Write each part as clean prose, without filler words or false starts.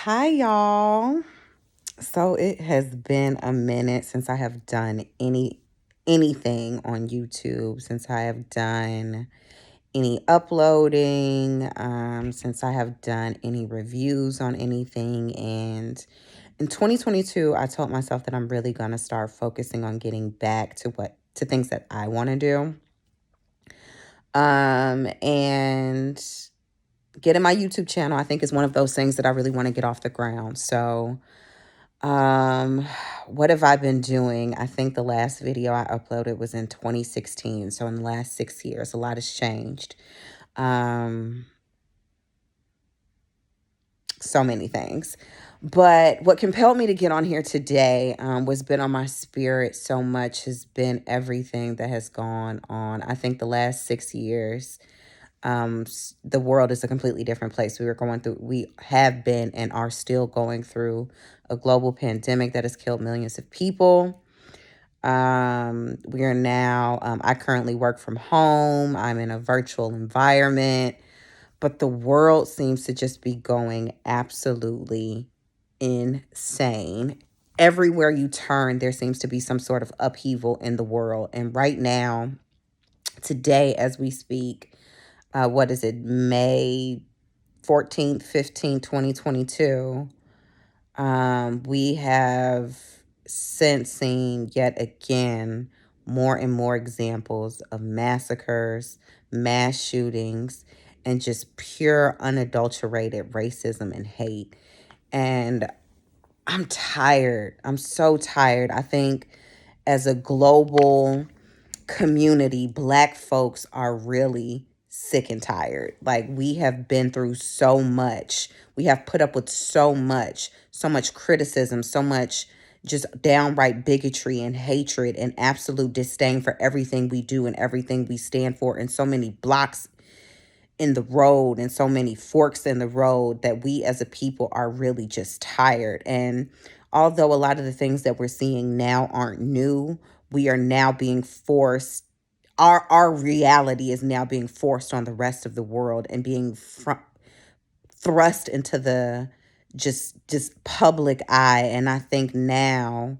Hi, y'all. So it has been a minute since I have done anything on YouTube, since I have done any uploading, since I have done any reviews on anything. And in 2022, I told myself that I'm really gonna start focusing on getting back to things that I want to do. And getting my YouTube channel, I think, is one of those things that I really want to get off the ground. So Um, what have I been doing? I think the last video I uploaded was in 2016. So in the last 6 years, a lot has changed. Um, so many things. But what compelled me to get on here today was been on my spirit so much has been everything that has gone on. I think the last 6 years, the world is a completely different place. We have been and are still going through a global pandemic that has killed millions of people. We are now, I currently work from home. I'm in a virtual environment, but the world seems to just be going absolutely insane. Everywhere you turn, there seems to be some sort of upheaval in the world. And right now, today, as we speak, what is it, May 14th, 15th, 2022, we have since seen yet again more and more examples of massacres, mass shootings, and just pure unadulterated racism and hate. And I'm tired. I'm so tired. I think as a global community, Black folks are really sick and tired. Like, we have been through so much. We have put up with so much criticism, so much just downright bigotry and hatred and absolute disdain for everything we do and everything we stand for, and so many blocks in the road and so many forks in the road that we as a people are really just tired. And although a lot of the things that we're seeing now aren't new, we are now being forced, our reality is now being forced on the rest of the world and being thrust into the just public eye. And I think now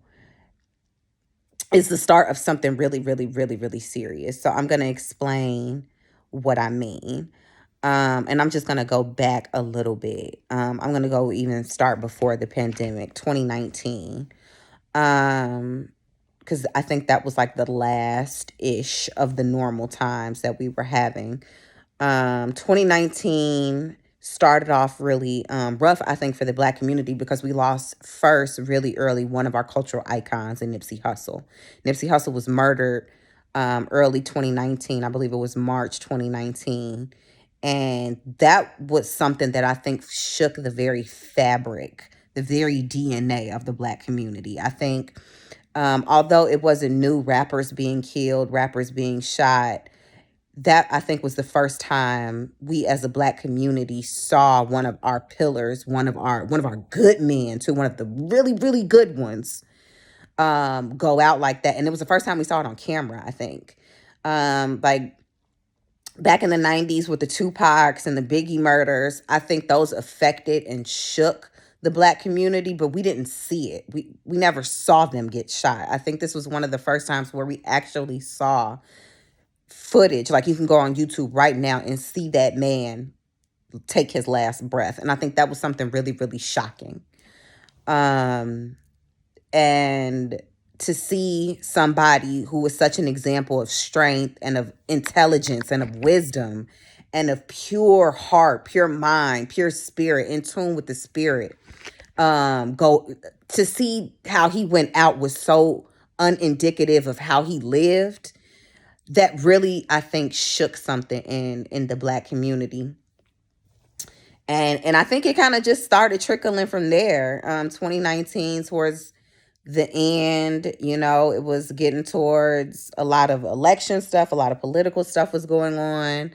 is the start of something really, really, really, really serious. So I'm going to explain what I mean. And I'm just going to go back a little bit. I'm going to go even start before the pandemic, 2019. Because I think that was like the last ish of the normal times that we were having. 2019 started off really rough, I think, for the Black community because we lost first really early one of our cultural icons in Nipsey Hussle. Nipsey Hussle was murdered early 2019. I believe it was March 2019. And that was something that I think shook the very fabric, the very DNA of the Black community. I think although it wasn't new, rappers being killed, rappers being shot, that I think was the first time we as a Black community saw one of our pillars, one of our good men, to one of the really, really good ones, go out like that. And it was the first time we saw it on camera, I think. Like back in the 90s with the Tupacs and the Biggie murders, I think those affected and shook the Black community, but we didn't see it. We never saw them get shot. I think this was one of the first times where we actually saw footage. Like, you can go on YouTube right now and see that man take his last breath. And I think that was something really, really shocking. Um, and to see somebody who was such an example of strength and of intelligence and of wisdom and of pure heart, pure mind, pure spirit, in tune with the spirit, go to see how he went out was so unindicative of how he lived. That really, I think, shook something in the Black community. And I think it kind of just started trickling from there. 2019 towards the end, it was getting towards a lot of election stuff, a lot of political stuff was going on.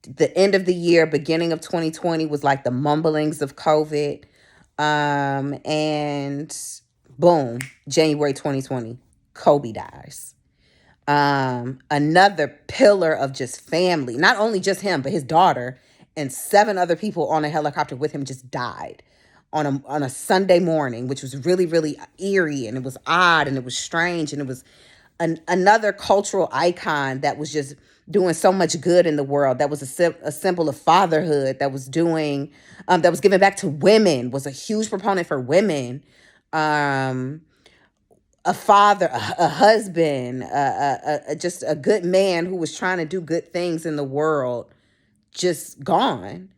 The end of the year, beginning of 2020 was like the mumblings of COVID. And boom, January 2020, Kobe dies. Another pillar of just family, not only just him, but his daughter and 7 other people on a helicopter with him just died on a Sunday morning, which was really, really eerie, and it was odd, and it was strange, and it was another cultural icon that was just doing so much good in the world. That was a symbol of fatherhood. That was doing, that was giving back to women. Was a huge proponent for women. Um, a father, a husband, just a good man who was trying to do good things in the world, just gone.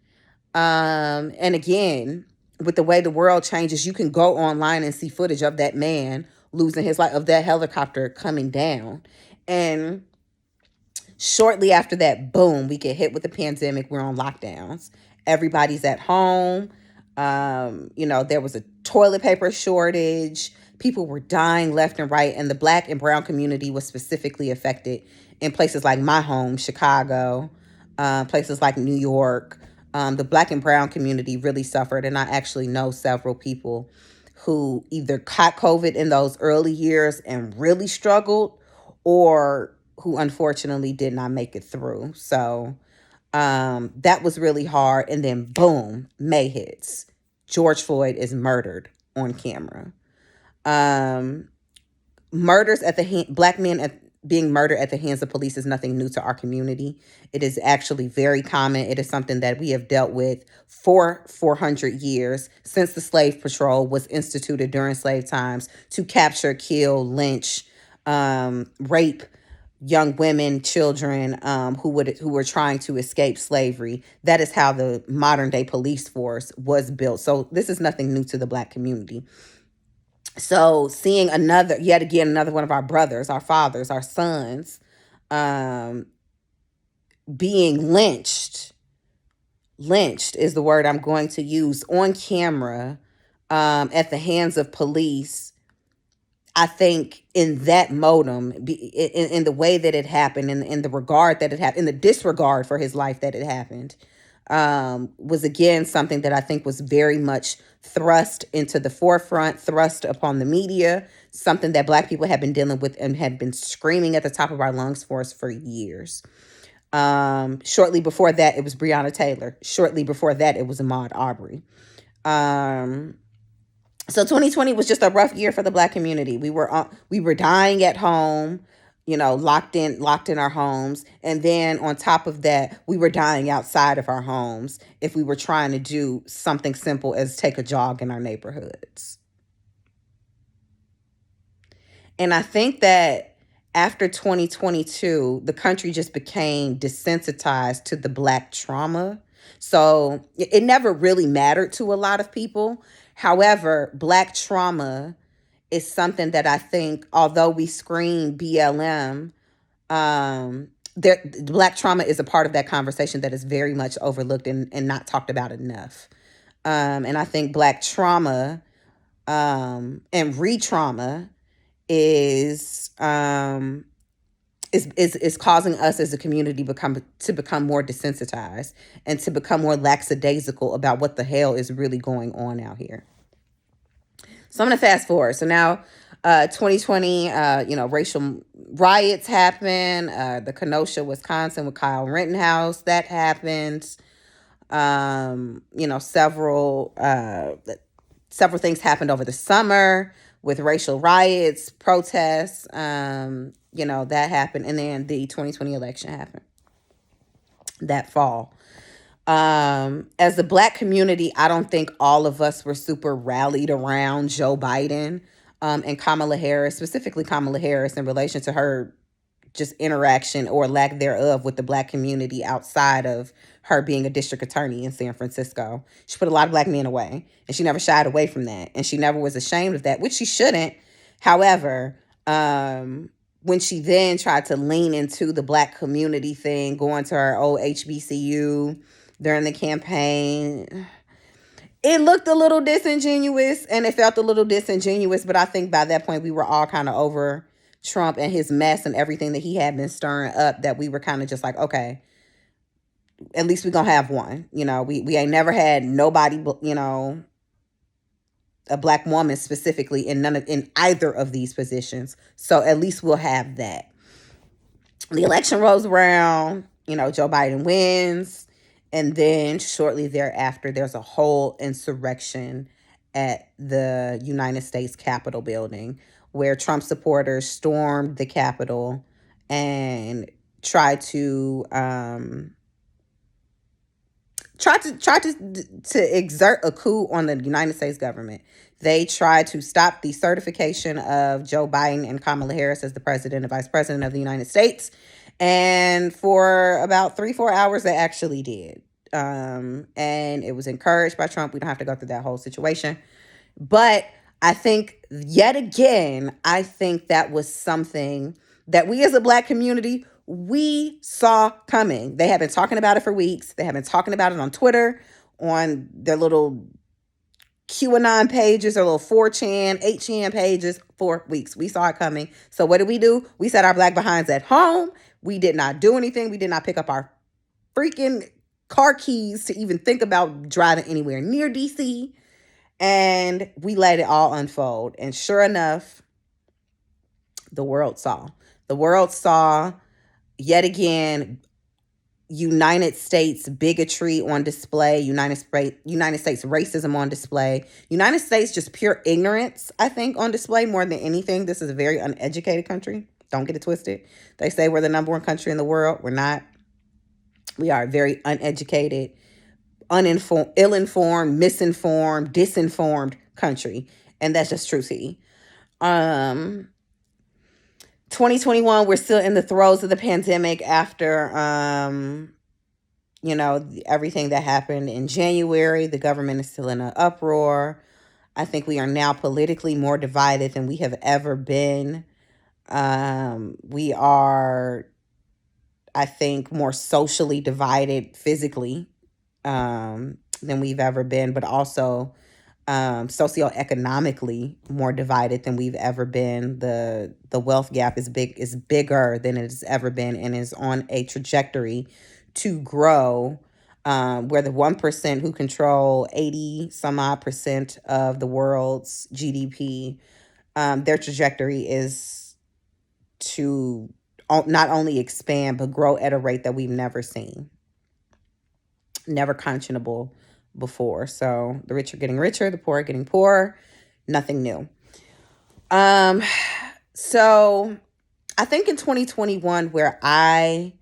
And again, with the way the world changes, you can go online and see footage of that man losing his life, of that helicopter coming down. And shortly after that, boom, we get hit with the pandemic. We're on lockdowns. Everybody's at home. There was a toilet paper shortage. People were dying left and right. And the Black and brown community was specifically affected in places like my home, Chicago, places like New York. The Black and brown community really suffered. And I actually know several people who either caught COVID in those early years and really struggled, or who unfortunately did not make it through. So that was really hard. And then boom, May hits. George Floyd is murdered on camera. Murders at the Black men being murdered at the hands of police is nothing new to our community. It is actually very common. It is something that we have dealt with for 400 years, since the slave patrol was instituted during slave times to capture, kill, lynch, rape young women, children, who were trying to escape slavery. That is how the modern day police force was built. So this is nothing new to the Black community. So seeing yet again, another one of our brothers, our fathers, our sons, being lynched is the word I'm going to use, on camera, at the hands of police. I think in that modem, in the way that it happened, in the regard that it happened, in the disregard for his life that it happened, was again something that I think was very much thrust into the forefront, thrust upon the media, something that Black people have been dealing with and had been screaming at the top of our lungs for years. Shortly before that, it was Breonna Taylor. Shortly before that, it was Ahmaud Arbery. So 2020 was just a rough year for the Black community. We were dying at home, locked in our homes. And then on top of that, we were dying outside of our homes if we were trying to do something simple as take a jog in our neighborhoods. And I think that after 2022, the country just became desensitized to the Black trauma. So it never really mattered to a lot of people. However, Black trauma is something that I think, although we scream BLM, Black trauma is a part of that conversation that is very much overlooked and not talked about enough. And I think Black trauma, and re-trauma is causing us as a community to become more desensitized and to become more lackadaisical about what the hell is really going on out here. So I'm going to fast forward. So now, 2020, racial riots happened. The Kenosha, Wisconsin with Kyle Rittenhouse, that happened. Several things happened over the summer with racial riots, protests, that happened. And then the 2020 election happened that fall. As the Black community, I don't think all of us were super rallied around Joe Biden, and Kamala Harris, specifically Kamala Harris, in relation to her just interaction or lack thereof with the Black community outside of her being a district attorney in San Francisco. She put a lot of Black men away, and she never shied away from that. And she never was ashamed of that, which she shouldn't. However, when she then tried to lean into the Black community thing, going to her old HBCU during the campaign, it looked a little disingenuous and it felt a little disingenuous. But I think by that point, we were all kind of over Trump and his mess and everything that he had been stirring up, that we were kind of just like, okay, at least we're going to have one. We ain't never had nobody, a Black woman specifically in either of these positions. So at least we'll have that. The election rolls around, Joe Biden wins. And then shortly thereafter, there's a whole insurrection at the United States Capitol building, where Trump supporters stormed the Capitol and tried to tried to exert a coup on the United States government. They tried to stop the certification of Joe Biden and Kamala Harris as the president and vice president of the United States. And for about 3-4 hours, they actually did. And it was encouraged by Trump. We don't have to go through that whole situation. But I think, yet again, I think that was something that we as a Black community, we saw coming. They have been talking about it for weeks. They have been talking about it on Twitter, on their little QAnon pages, or little 4chan, 8chan pages for weeks. We saw it coming. So what did we do? We set our Black behinds at home. We did not do anything. We did not pick up our freaking car keys to even think about driving anywhere near DC. And we let it all unfold. And sure enough, the world saw. The world saw, yet again, United States bigotry on display, United States racism on display, United States just pure ignorance, I think, on display more than anything. This is a very uneducated country. Don't get it twisted. They say we're the number one country in the world. We're not. We are very uneducated, uninformed, ill-informed, misinformed, disinformed country. And that's just true tea. 2021, we're still in the throes of the pandemic after, everything that happened in January. The government is still in an uproar. I think we are now politically more divided than we have ever been. We are, I think, more socially divided physically than we've ever been, but also socioeconomically more divided than we've ever been. The wealth gap is bigger than it has ever been, and is on a trajectory to grow. Where the 1% who control 80 some odd percent of the world's GDP, their trajectory is to not only expand but grow at a rate that we've never seen, never conscionable before. So the rich are getting richer, the poor are getting poorer. Nothing new. So I think in 2021, where I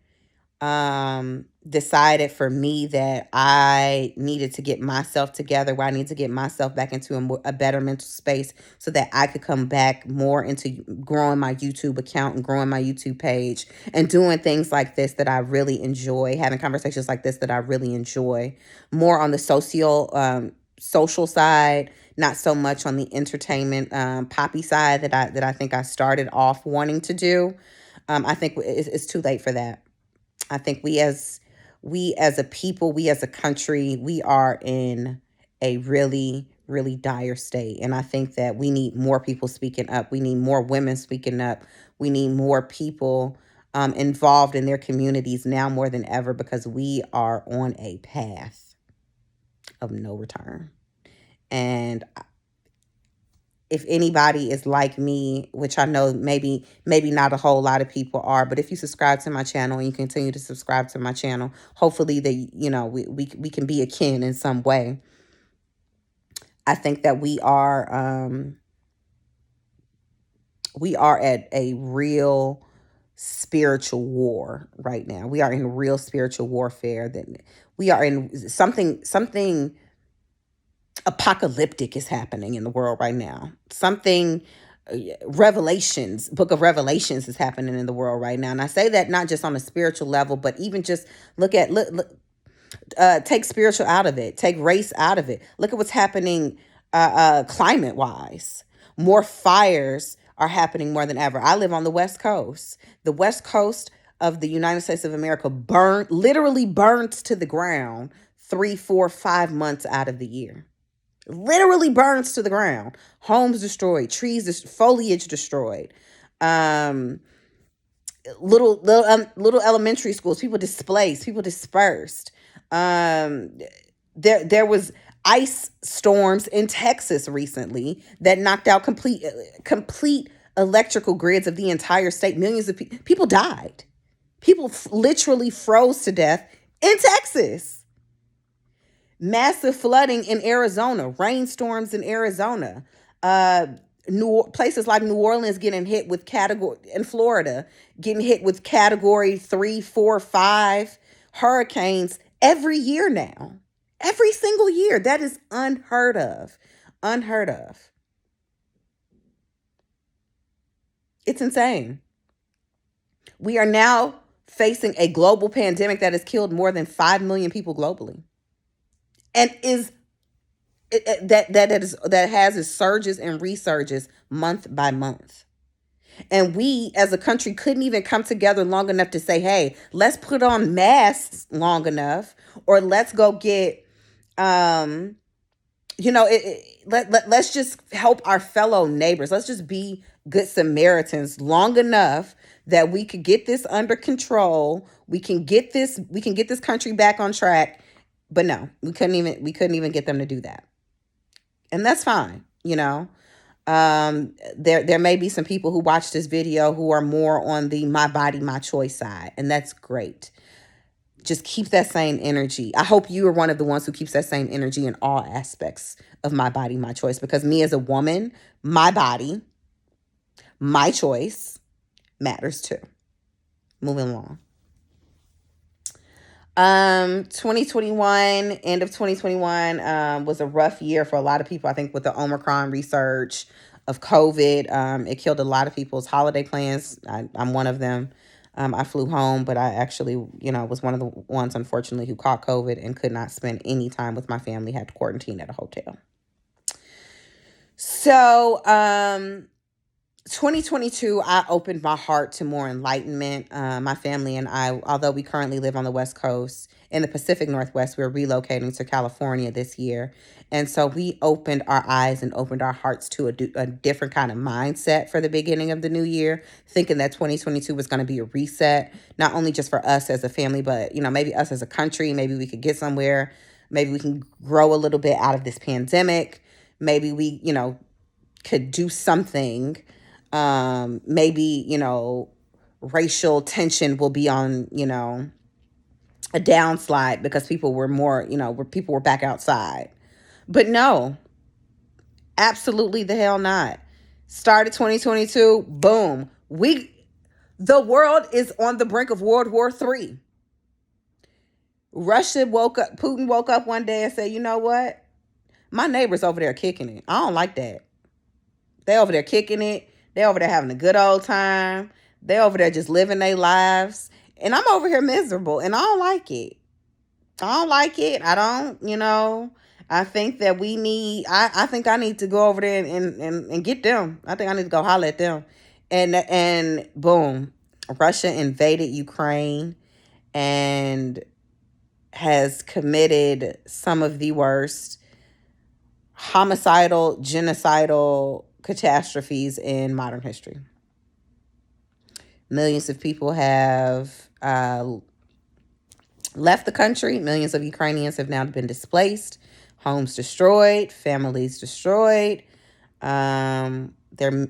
decided for me that I needed to get myself together, where I need to get myself back into a better mental space so that I could come back more into growing my YouTube account and growing my YouTube page and doing things like this that I really enjoy, having conversations like this that I really enjoy, more on the social side, not so much on the entertainment poppy side that I think I started off wanting to do. I think it's too late for that. I think we as a people, we as a country, we are in a really, really dire state. And I think that we need more people speaking up. We need more women speaking up. We need more people involved in their communities now more than ever, because we are on a path of no return. And if anybody is like me, which I know maybe not a whole lot of people are, but if you subscribe to my channel and you continue to subscribe to my channel, hopefully we can be akin in some way. I think that we are at a real spiritual war right now. We are in real spiritual warfare. That we are in something apocalyptic is happening in the world right now. Something book of Revelations is happening in the world right now. And I say that not just on a spiritual level, but even just take spiritual out of it, take race out of it. Look at what's happening climate wise. More fires are happening more than ever. I live on the West Coast. The West Coast of the United States of America literally burns to the ground 3, 4, 5 months out of the year. Literally burns to the ground. Homes destroyed, foliage destroyed. Little elementary schools, people displaced, people dispersed. There was ice storms in Texas recently that knocked out complete electrical grids of the entire state. Millions of people died. People literally froze to death in Texas. Massive flooding in Arizona, rainstorms in Arizona. Uh, places like New Orleans getting hit with category, in Florida, getting hit with category 3, 4, 5 hurricanes every year now. Every single year. That is unheard of. Unheard of. It's insane. We are now facing a global pandemic that has killed more than 5 million people globally, and is that has its surges and resurges month by month. And we as a country couldn't even come together long enough to say, hey, let's put on masks long enough, or let's go get um let's just help our fellow neighbors. Let's just be good Samaritans long enough that we could get this under control. We can get this country back on track. But no, we couldn't even get them to do that. And that's fine. There may be some people who watch this video who are more on the my body, my choice side, and that's great. Just keep that same energy. I hope you are one of the ones who keeps that same energy in all aspects of my body, my choice. Because me as a woman, my body, my choice matters too. Moving along. 2021, end of 2021, was a rough year for a lot of people. I think with the Omicron resurge of COVID, it killed a lot of people's holiday plans. I'm one of them. I flew home, but I actually, was one of the ones, unfortunately, who caught COVID and could not spend any time with my family, had to quarantine at a hotel. So, 2022, I opened my heart to more enlightenment. My family and I, although we currently live on the West Coast, in the Pacific Northwest, we're relocating to California this year. And so we opened our eyes and opened our hearts to a different kind of mindset for the beginning of the new year, thinking that 2022 was going to be a reset, not only just for us as a family, but, maybe us as a country. Maybe we could get somewhere. Maybe we can grow a little bit out of this pandemic. Maybe we, could do something. Maybe, racial tension will be on, a downslide because people were more, where people were back outside. But no, absolutely the hell not. Started 2022, boom. The world is on the brink of World War III. Putin woke up one day and said, you know what? My neighbor's over there kicking it. I don't like that. They over there kicking it. They over there having a good old time. They over there just living their lives. And I'm over here miserable. And I don't like it. I don't like it. I don't. I think that I think I need to go over there and get them. I think I need to go holler at them. And boom, Russia invaded Ukraine and has committed some of the worst homicidal, genocidal catastrophes in modern history. Millions of people have left the country. Millions of Ukrainians have now been displaced, homes destroyed, families destroyed. Their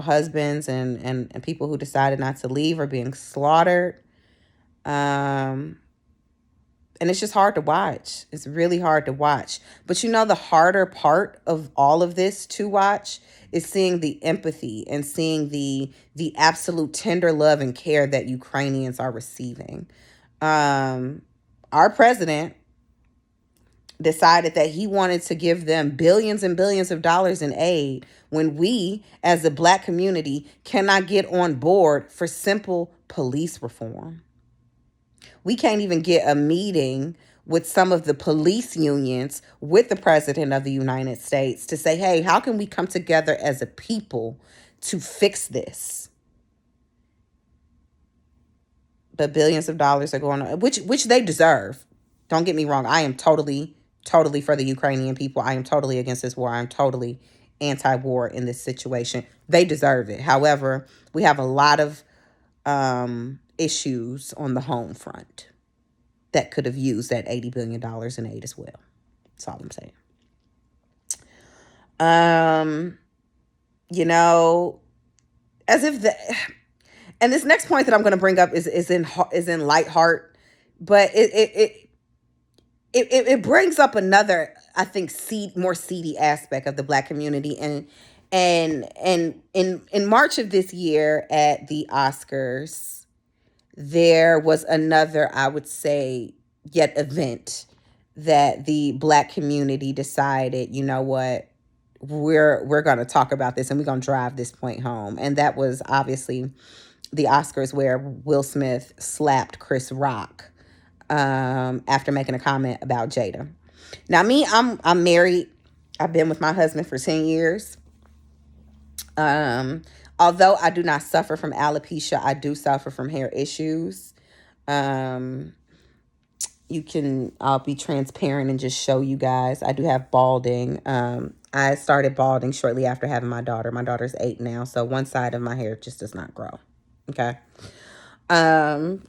husbands and people who decided not to leave are being slaughtered. And it's just hard to watch. It's really hard to watch. But the harder part of all of this to watch is seeing the empathy and seeing the absolute tender love and care that Ukrainians are receiving. Our president decided that he wanted to give them billions and billions of dollars in aid when we, as the Black community, cannot get on board for simple police reform. We can't even get a meeting with some of the police unions with the president of the United States to say, hey, how can we come together as a people to fix this? But billions of dollars are going on, which they deserve. Don't get me wrong. I am totally for the Ukrainian people. I am totally against this war. I am totally anti-war in this situation. They deserve it. However, we have a lot of issues on the home front that could have used that $80 billion in aid as well. That's all I'm saying. As if and this next point that I'm going to bring up is in light heart, but it brings up another, I think, more seedy aspect of the Black community. And in March of this year at the Oscars, there was another, I would say, yet event that the Black community decided, you know what, we're going to talk about this and we're going to drive this point home. And that was obviously the Oscars, where Will Smith slapped Chris Rock after making a comment about Jada. Now, me, I'm married. I've been with my husband for 10 years. Um, Although I do not suffer from alopecia, I do suffer from hair issues. Um, I'll be transparent and just show you guys. I do have balding. I started balding shortly after having my daughter. My daughter's 8 now, so one side of my hair just does not grow. Okay. Um,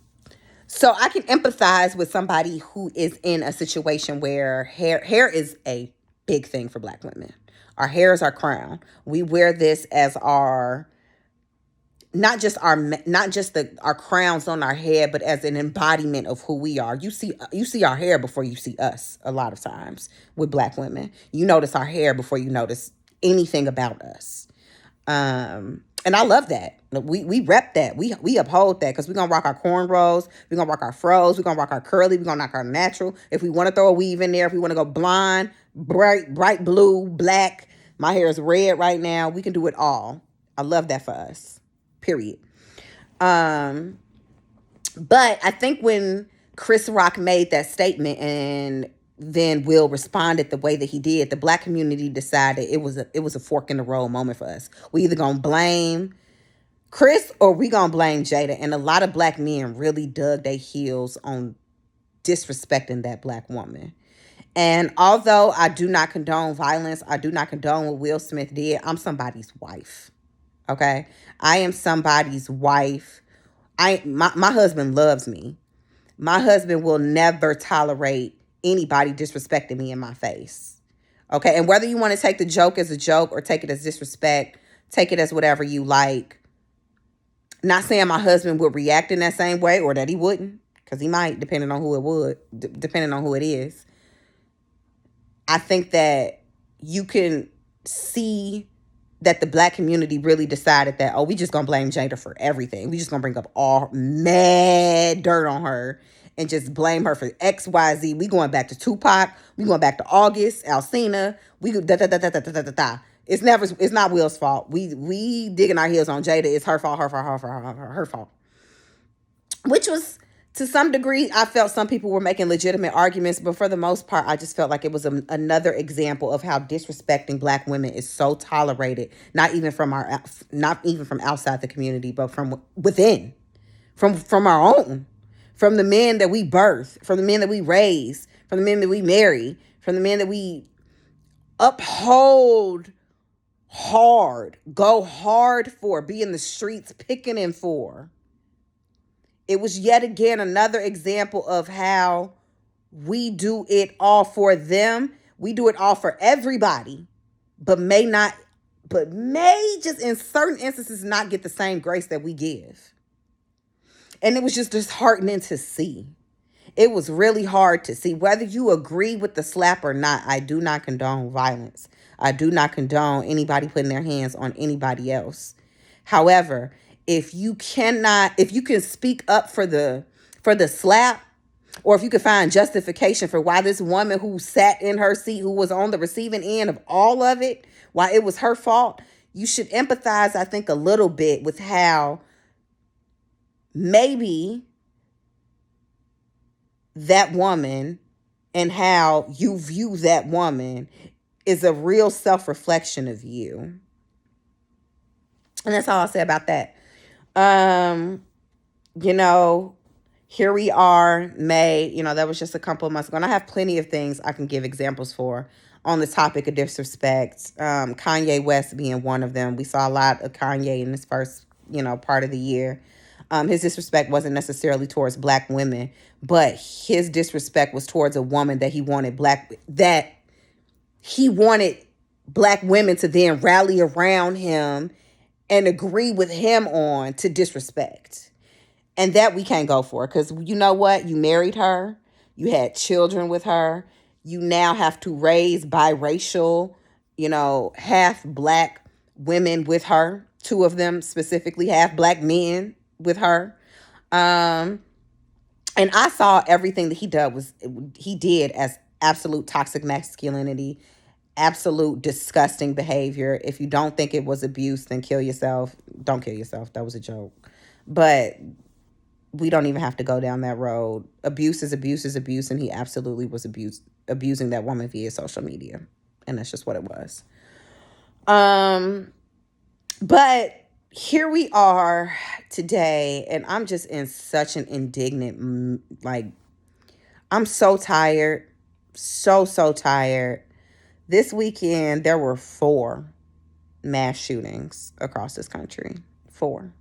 so I can empathize with somebody who is in a situation where hair is a big thing for Black women. Our hair is our crown. We wear this as our, not just our crowns on our head, but as an embodiment of who we are. You see our hair before you see us. A lot of times with Black women, you notice our hair before you notice anything about us. And I love that. We rep that. We uphold that, because we're gonna rock our cornrows, we're gonna rock our fros, we're gonna rock our curly, we're gonna rock our natural. If we want to throw a weave in there, if we want to go blonde, bright blue, black, my hair is red right now, we can do it all. I love that for us. Period. Um, but I think when Chris Rock made that statement and then Will responded the way that he did, the Black community decided it was a fork in the road moment for us. We either gonna blame Chris or we gonna blame Jada. And a lot of Black men really dug their heels on disrespecting that Black woman. And although I do not condone violence, I do not condone what Will Smith did, I'm somebody's wife. Okay? I am somebody's wife. My husband loves me. My husband will never tolerate anybody disrespecting me in my face. Okay? And whether you want to take the joke as a joke or take it as disrespect, take it as whatever you like. Not saying my husband would react in that same way, or that he wouldn't, because he might, depending on depending on who it is. I think that you can see that the Black community really decided that, oh, we just gonna blame Jada for everything. We just gonna bring up all mad dirt on her and just blame her for X, Y, Z. We going back to Tupac. We going back to August, Alcina. We da da da da da da da da. It's not Will's fault. We digging our heels on Jada. It's her fault. Her fault. Which was, to some degree, I felt some people were making legitimate arguments, but for the most part, I just felt like it was another example of how disrespecting Black women is so tolerated, not even from outside the community, but from within, from our own, from the men that we birth, from the men that we raise, from the men that we marry, from the men that we uphold hard, go hard for, be in the streets picking and for. It was yet again another example of how we do it all for them. We do it all for everybody, but may just in certain instances not get the same grace that we give. And it was just disheartening to see. It was really hard to see. Whether you agree with the slap or not, I do not condone violence. I do not condone anybody putting their hands on anybody else. However, if you can speak up for the slap, or if you can find justification for why this woman who sat in her seat, who was on the receiving end of all of it, why it was her fault, you should empathize, I think, a little bit with how maybe that woman and how you view that woman is a real self-reflection of you. And that's all I'll say about that. You know, here we are, May, that was just a couple of months ago. And I have plenty of things I can give examples for on the topic of disrespect. Kanye West being one of them. We saw a lot of Kanye in this first, part of the year. His disrespect wasn't necessarily towards Black women, but his disrespect was towards a woman that he wanted Black women to then rally around him and agree with him on to disrespect. And that we can't go for, because you know what? You married her. You had children with her. You now have to raise biracial, half black women with her. Two of them specifically, half black men with her. Um, and I saw everything that he did as absolute toxic masculinity, absolute disgusting behavior. If you don't think it was abuse, then kill yourself. Don't kill yourself. That was a joke. But we don't even have to go down that road. Abuse is abuse is abuse, and he absolutely was abusing that woman via social media. And that's just what it was. But here we are today, and I'm just in such an indignant, I'm so tired. So tired. This weekend, there were 4 mass shootings across this country. 4.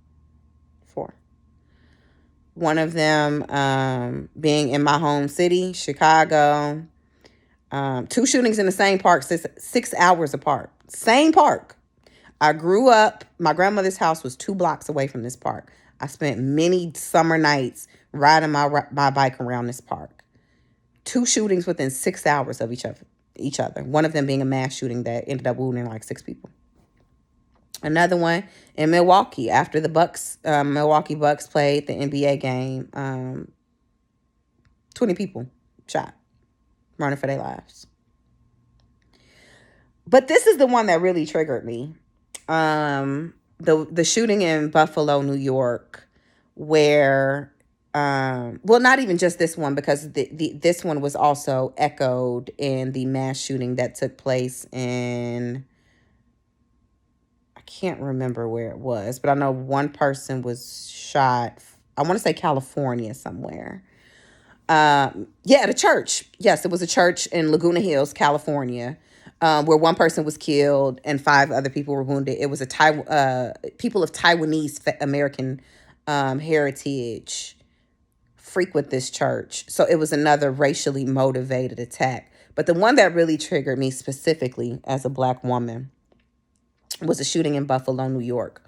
One of them being in my home city, Chicago. 2 shootings in the same park, 6 hours apart. Same park. I grew up, my grandmother's house was 2 blocks away from this park. I spent many summer nights riding my bike around this park. 2 shootings within 6 hours of each other. One of them being a mass shooting that ended up wounding like 6 people. Another one in Milwaukee after the Milwaukee Bucks played the NBA game. 20 people shot, running for their lives. But this is the one that really triggered me. The shooting in Buffalo, New York, where not even just this one, because this one was also echoed in the mass shooting that took place in, I can't remember where it was, but I know one person was shot, I want to say California somewhere. At a church. Yes, it was a church in Laguna Hills, California, where one person was killed and 5 other people were wounded. It was people of Taiwanese American heritage frequent this church. So it was another racially motivated attack. But the one that really triggered me specifically as a Black woman was a shooting in Buffalo, New York.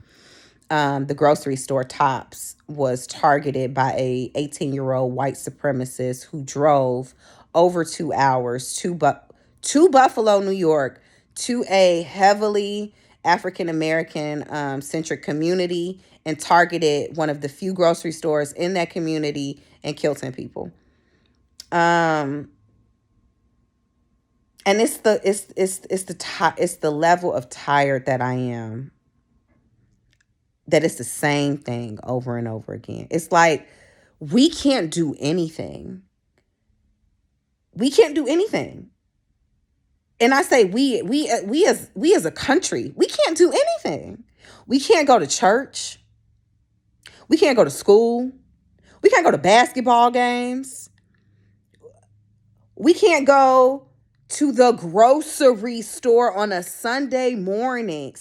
The grocery store Tops was targeted by a 18-year-old white supremacist who drove over 2 hours to Buffalo, New York, to a heavily African American centric community, and targeted one of the few grocery stores in that community and killed 10 people. And it's the level of tired that I am, that it's the same thing over and over again. It's like we can't do anything. We can't do anything. And I say we as a country, we can't do anything. We can't go to church. We can't go to school. We can't go to basketball games. We can't go to the grocery store on a Saturday morning,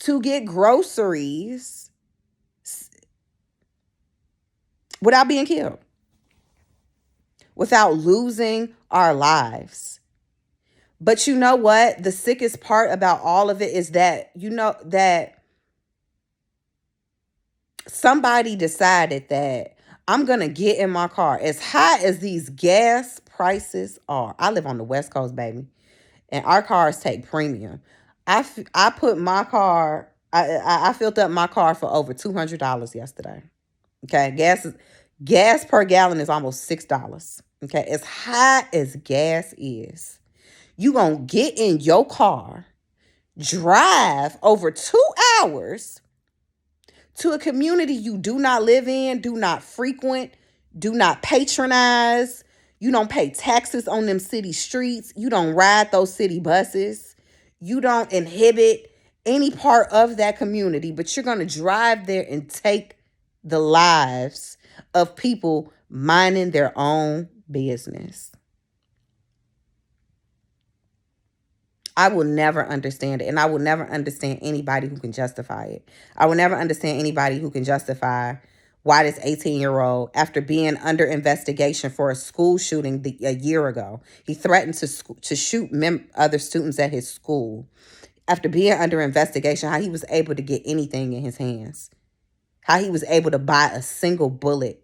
to get groceries without being killed, without losing our lives. But you know what? The sickest part about all of it is that, that somebody decided that I'm going to get in my car. As high as these gas prices are, I live on the West Coast, baby, and our cars take premium. I put my car, I filled up my car for over $200 yesterday. Okay, gas per gallon is almost $6. Okay, as high as gas is, you gonna get in your car, drive over 2 hours to a community you do not live in, do not frequent, do not patronize. You don't pay taxes on them city streets. You don't ride those city buses. You don't inhibit any part of that community, but you're going to drive there and take the lives of people minding their own business. I will never understand it, and I will never understand anybody who can justify it. I will never understand anybody who can justify why this 18-year-old, after being under investigation for a school shooting a year ago, he threatened to shoot other students at his school. After being under investigation, how he was able to get anything in his hands. How he was able to buy a single bullet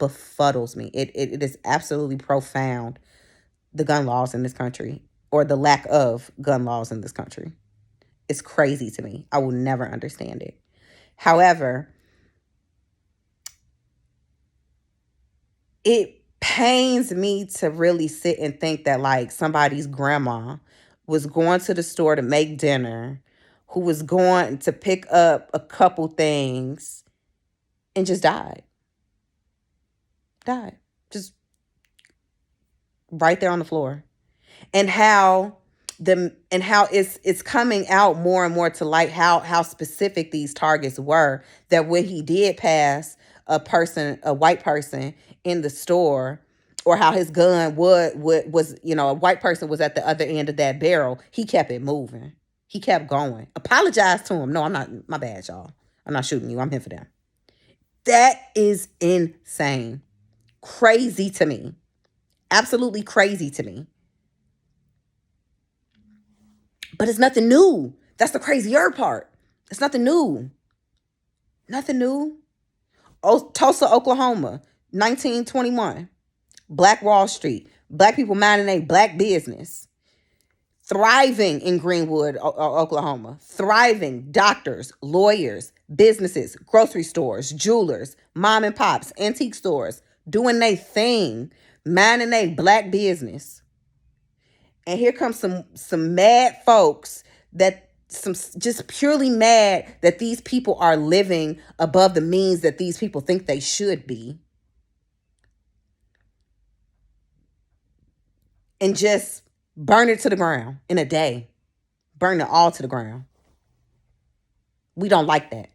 befuddles me. It is absolutely profound, the gun laws in this country, or the lack of gun laws in this country. It's crazy to me. I will never understand it. However, it pains me to really sit and think that like somebody's grandma was going to the store to make dinner, who was going to pick up a couple things and just died. Died. Just right there on the floor. And how it's coming out more and more to light how specific these targets were, that when he did pass a white person in the store, or how his gun was, a white person was at the other end of that barrel, he kept it moving. He kept going. Apologize to him. No, I'm not. My bad, y'all. I'm not shooting you. I'm here for them. That is insane. Crazy to me. Absolutely crazy to me. But it's nothing new. That's the crazier part. It's nothing new. Nothing new. Tulsa, Oklahoma, 1921. Black Wall Street. Black people minding a black business. Thriving in Greenwood, Oklahoma. Thriving. Doctors, lawyers, businesses, grocery stores, jewelers, mom and pops, antique stores, doing their thing, minding a black business. And here comes some mad folks, just purely mad that these people are living above the means that these people think they should be. And just burn it to the ground in a day. Burn it all to the ground. We don't like that.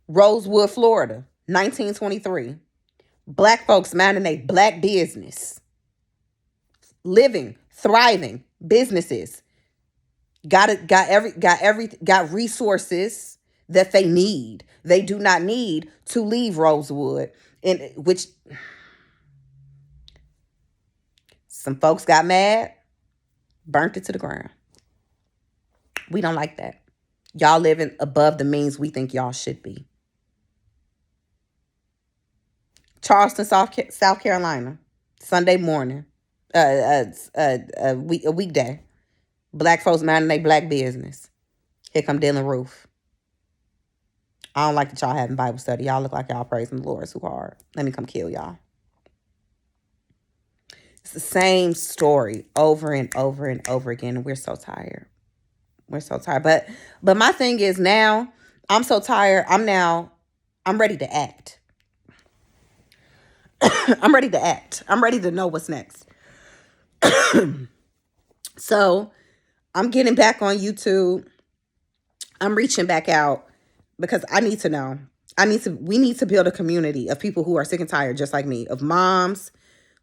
Rosewood, Florida, 1923. Black folks minding a black business. Living, thriving, businesses. Got resources that they need. They do not need to leave Rosewood, in which some folks got mad, burnt it to the ground. We don't like that. Y'all living above the means we think y'all should be. Charleston, South Carolina, Sunday morning, a weekday. Black folks minding their black business. Here come Dylan Roof. I don't like that y'all having Bible study. Y'all look like y'all praising the Lord too hard. Let me come kill y'all. It's the same story over and over and over again. And we're so tired. We're so tired. But my thing is now, I'm so tired. I'm ready to act. I'm ready to act. I'm ready to know what's next. So I'm getting back on YouTube. I'm reaching back out because I need to know. We need to build a community of people who are sick and tired, just like me, of moms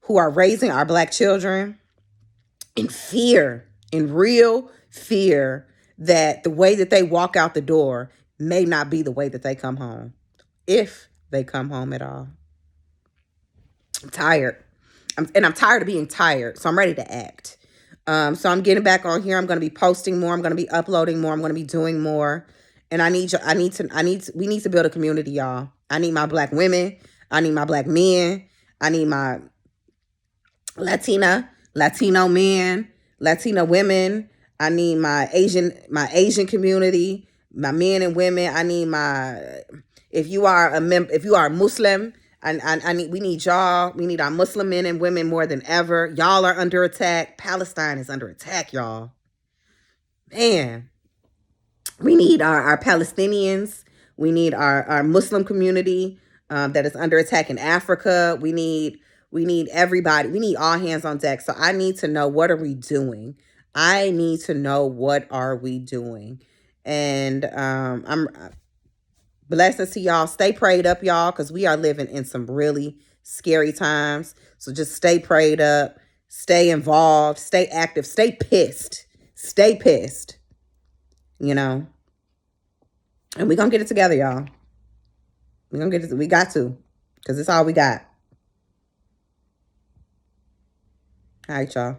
who are raising our black children in fear, in real fear, that the way that they walk out the door may not be the way that they come home, if they come home at all. I'm tired. I'm tired of being tired, so I'm ready to act. So I'm getting back on here. I'm going to be posting more. I'm going to be uploading more. I'm going to be doing more. And we need to build a community, y'all. I need my black women. I need my black men. I need my Latino men, Latino women. I need my Asian community, my men and women. I need if you are a Muslim, we need y'all. We need our Muslim men and women more than ever. Y'all are under attack. Palestine is under attack, y'all. Man, we need our Palestinians. We need our Muslim community that is under attack in Africa. We need everybody. We need all hands on deck. So I need to know, what are we doing? I need to know, what are we doing? And I'm blessings to y'all. Stay prayed up, y'all, because we are living in some really scary times. So just stay prayed up, stay involved, stay active, stay pissed. Stay pissed. And we're going to get it together, y'all. We're going to get it. We got to, because it's all we got. All right, y'all.